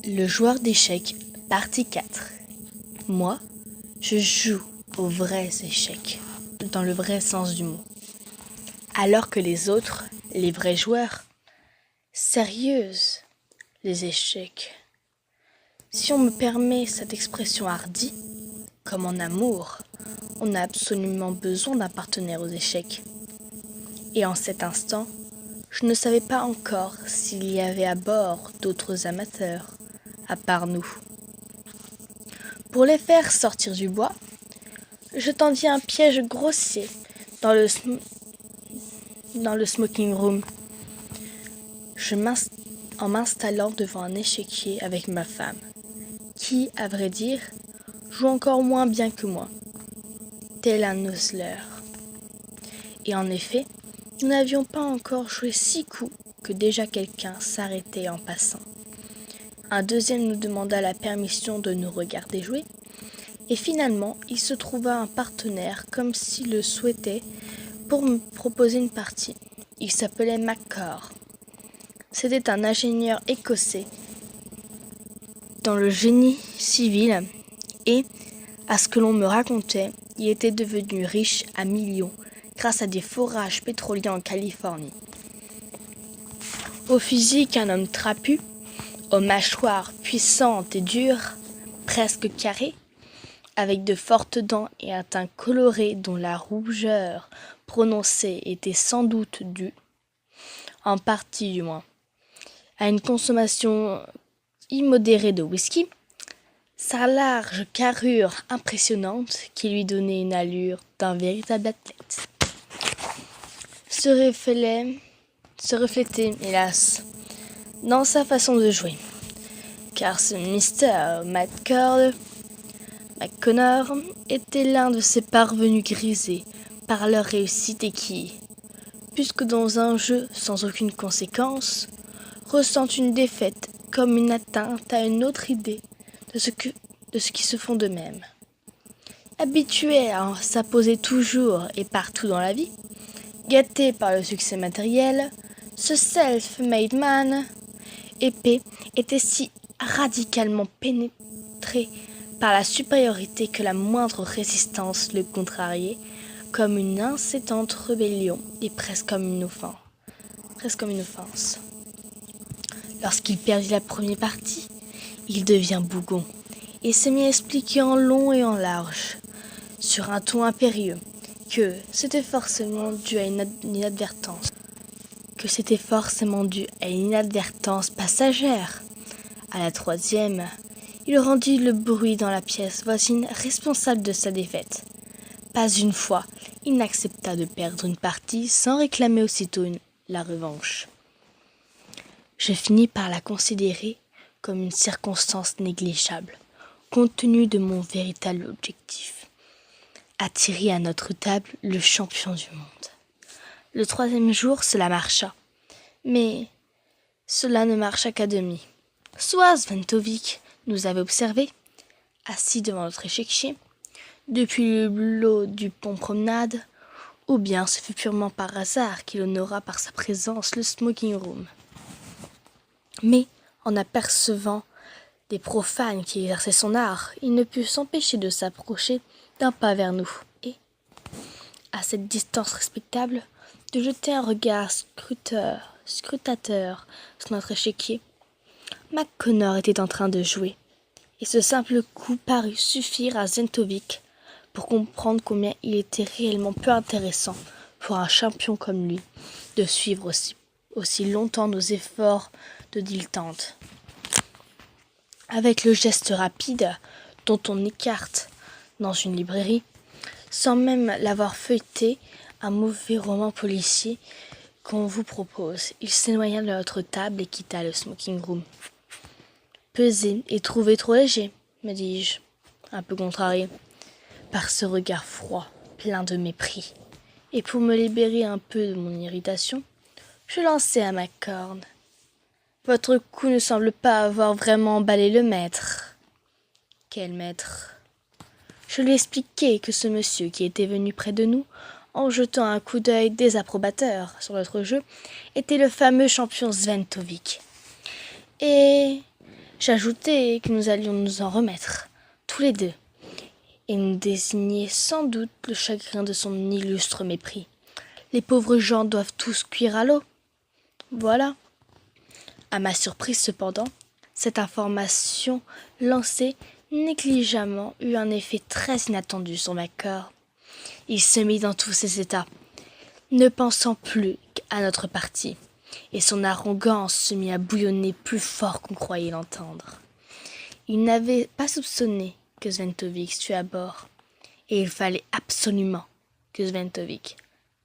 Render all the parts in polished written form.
Le joueur d'échecs, partie 4. Moi, je joue aux vrais échecs, dans le vrai sens du mot. Alors que les autres, les vrais joueurs, sérieuses, les échecs. Si on me permet cette expression hardie, comme en amour, on a absolument besoin d'un partenaire aux échecs. Et en cet instant, je ne savais pas encore s'il y avait à bord d'autres amateurs, à part nous. Pour les faire sortir du bois, je tendis un piège grossier dans le smoking room, en m'installant devant un échiquier avec ma femme, qui, à vrai dire, joue encore moins bien que moi, tel un Osler. Et en effet, nous n'avions pas encore joué 6 coups que déjà quelqu'un s'arrêtait en passant. Un deuxième nous demanda la permission de nous regarder jouer, et finalement, il se trouva un partenaire comme s'il le souhaitait pour me proposer une partie. Il s'appelait McCord. C'était un ingénieur écossais dans le génie civil et, à ce que l'on me racontait, il était devenu riche à millions grâce à des forages pétroliers en Californie. Au physique, un homme trapu, aux mâchoires puissantes et dures, presque carrées, avec de fortes dents et un teint coloré dont la rougeur prononcée était sans doute due, en partie du moins, à une consommation immodérée de whisky, sa large carrure impressionnante qui lui donnait une allure d'un véritable athlète se reflétait, hélas, dans sa façon de jouer, car ce Mr. McConnor était l'un de ces parvenus grisés par leur réussite et qui, puisque dans un jeu sans aucune conséquence, ressentent une défaite comme une atteinte à une autre idée de ce qui se font d'eux-mêmes. Habitués à s'imposer toujours et partout dans la vie, gâtés par le succès matériel, ce self-made man épais était si radicalement pénétré par la supériorité que la moindre résistance le contrariait comme une incessante rébellion et presque comme une offense. Lorsqu'il perdit la première partie, il devient bougon et se mit à expliquer en long et en large, sur un ton impérieux, que c'était forcément dû à une inadvertance passagère. À la troisième, il rendit le bruit dans la pièce voisine responsable de sa défaite. Pas une fois, il n'accepta de perdre une partie sans réclamer aussitôt la revanche. Je finis par la considérer comme une circonstance négligeable, compte tenu de mon véritable objectif, attirer à notre table le champion du monde. Le troisième jour, cela marcha, mais cela ne marcha qu'à demi. Soit Sventovic nous avait observés, assis devant notre échiquier, depuis le lot du pont promenade, ou bien ce fut purement par hasard qu'il honora par sa présence le smoking room. Mais, en apercevant des profanes qui exerçaient son art, il ne put s'empêcher de s'approcher d'un pas vers nous, et, à cette distance respectable, de jeter un regard scrutateur sur notre échiquier. McConnor était en train de jouer, et ce simple coup parut suffire à Sventovic pour comprendre combien il était réellement peu intéressant pour un champion comme lui de suivre aussi longtemps nos efforts de dilettante. Avec le geste rapide dont on écarte dans une librairie, sans même l'avoir feuilleté, un mauvais roman policier qu'on vous propose, il s'éloigna de notre table et quitta le smoking room. Pesé et trouvé trop léger, me dis-je, un peu contrarié par ce regard froid, plein de mépris. Et pour me libérer un peu de mon irritation, je lançai à McCord. Votre coup ne semble pas avoir vraiment emballé le maître. Quel maître? Je lui expliquai que ce monsieur qui était venu près de nous, en jetant un coup d'œil désapprobateur sur notre jeu, était le fameux champion Sventovic. Et J'ajoutai que nous allions nous en remettre, tous les deux, et nous désigner sans doute le chagrin de son illustre mépris. Les pauvres gens doivent tous cuire à l'eau. Voilà. À ma surprise cependant, cette information lancée négligemment eut un effet très inattendu sur ma cœur. Il se mit dans tous ses états, ne pensant plus qu'à notre partie, et son arrogance se mit à bouillonner plus fort qu'on croyait l'entendre. Il n'avait pas soupçonné que Sventovic fût à bord, et il fallait absolument que Sventovic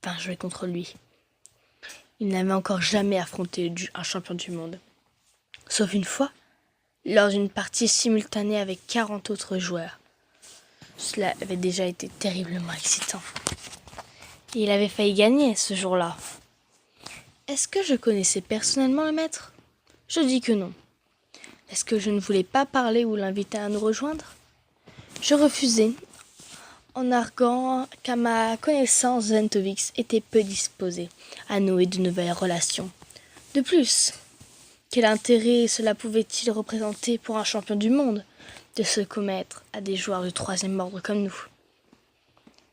vînt jouer contre lui. Il n'avait encore jamais affronté un champion du monde, sauf une fois, lors d'une partie simultanée avec 40 autres joueurs. Cela avait déjà été terriblement excitant. Et il avait failli gagner ce jour-là. Est-ce que je connaissais personnellement le maître? Je dis que non. Est-ce que je ne voulais pas parler ou l'inviter à nous rejoindre? Je refusai, en arguant qu'à ma connaissance, Sventovic était peu disposé à nouer de nouvelles relations. De plus, quel intérêt cela pouvait-il représenter pour un champion du monde de se commettre à des joueurs de 3e ordre comme nous?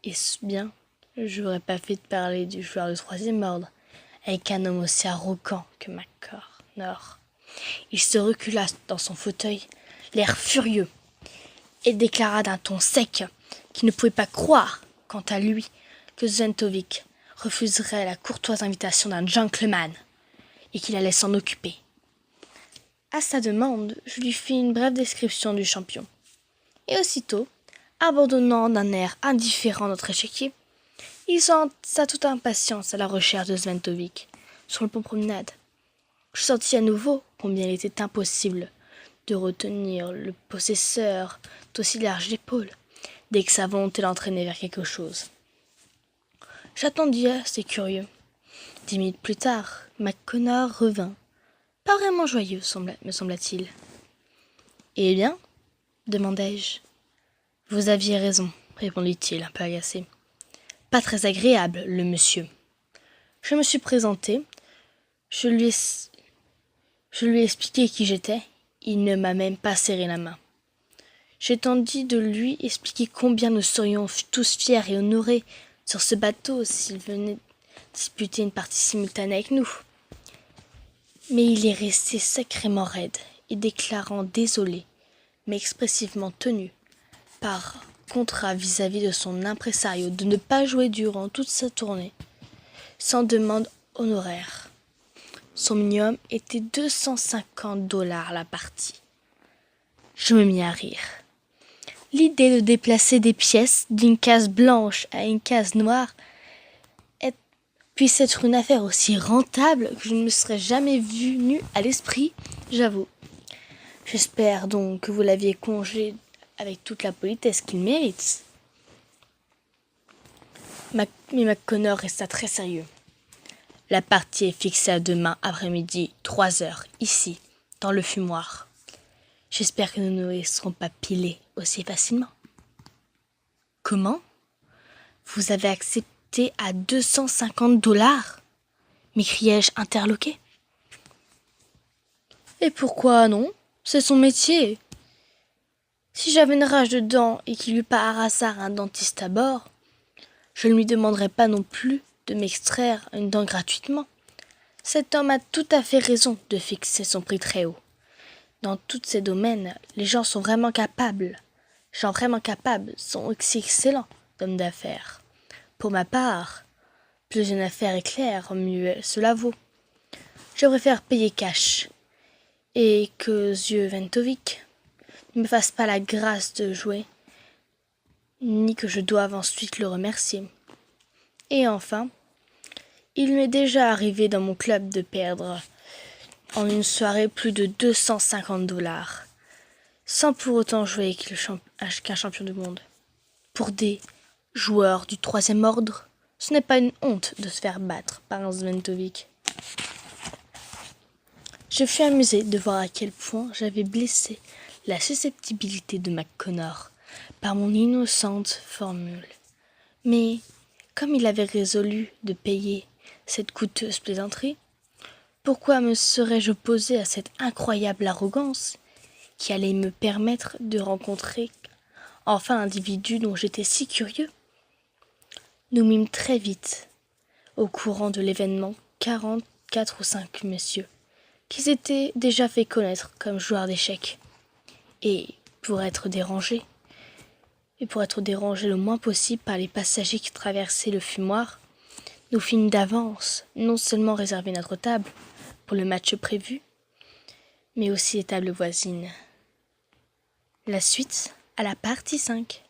Est-ce bien, je n'aurais pas fait de parler du joueur de 3e ordre avec un homme aussi arrogant que McConnor. Il se recula dans son fauteuil, l'air furieux, et déclara d'un ton sec qu'il ne pouvait pas croire, quant à lui, que Sventovic refuserait la courtoise invitation d'un gentleman et qu'il allait s'en occuper. À sa demande, je lui fis une brève description du champion. Et aussitôt, abandonnant d'un air indifférent notre échiquier, il s'ensa toute impatience à la recherche de Sventovic sur le pont promenade. Je sentis à nouveau combien il était impossible de retenir le possesseur d'aussi larges épaules, dès que sa volonté l'entraînait vers quelque chose. J'attendis assez curieux. 10 minutes plus tard, McConnor revint. Pas vraiment joyeux, me sembla-t-il. « Eh bien ?» demandai-je. « Vous aviez raison, » répondit-il, un peu agacé. « Pas très agréable, le monsieur. » Je me suis présenté. Je lui ai expliqué qui j'étais. Il ne m'a même pas serré la main. J'ai tenté de lui expliquer combien nous serions tous fiers et honorés sur ce bateau s'il venait disputer une partie simultanée avec nous. Mais il est resté sacrément raide et déclarant désolé, mais expressivement tenu, par contrat vis-à-vis de son impresario de ne pas jouer durant toute sa tournée, sans demande honoraire. Son minimum était $250 la partie. Je me mis à rire. L'idée de déplacer des pièces d'une case blanche à une case noire puisse être une affaire aussi rentable que je ne me serais jamais venue à l'esprit, j'avoue. J'espère donc que vous l'aviez congé avec toute la politesse qu'il mérite. Mais McConnor resta très sérieux. La partie est fixée à demain après-midi, 3h, ici, dans le fumoir. J'espère que nous ne nous laisserons pas piler aussi facilement. Comment? Vous avez accepté à $250? m'écriai-je interloqué. Et pourquoi non? C'est son métier. Si j'avais une rage de dents et qu'il n'y eût pas par hasard un dentiste à bord, je ne lui demanderais pas non plus de m'extraire une dent gratuitement. Cet homme a tout à fait raison de fixer son prix très haut. Dans tous ces domaines, les gens vraiment capables sont aussi excellents d'hommes d'affaires. Pour ma part, plus une affaire est claire, mieux cela vaut. Je préfère payer cash et que Sventovic ne me fasse pas la grâce de jouer, ni que je doive ensuite le remercier. Et enfin, il m'est déjà arrivé dans mon club de perdre en une soirée plus de $250, sans pour autant jouer avec un champion du monde. Pour des joueurs du 3e ordre, ce n'est pas une honte de se faire battre par un Sventovic. Je fus amusé de voir à quel point j'avais blessé la susceptibilité de McConnor par mon innocente formule. Mais, comme il avait résolu de payer cette coûteuse plaisanterie, pourquoi me serais-je opposé à cette incroyable arrogance qui allait me permettre de rencontrer enfin l'individu dont j'étais si curieux. Nous mîmes très vite au courant de l'événement 44 ou 5 messieurs qui s'étaient déjà fait connaître comme joueurs d'échecs. Et pour être dérangés le moins possible par les passagers qui traversaient le fumoir, nous fîmes d'avance non seulement réserver notre table pour le match prévu, mais aussi les tables voisines. La suite à la partie 5.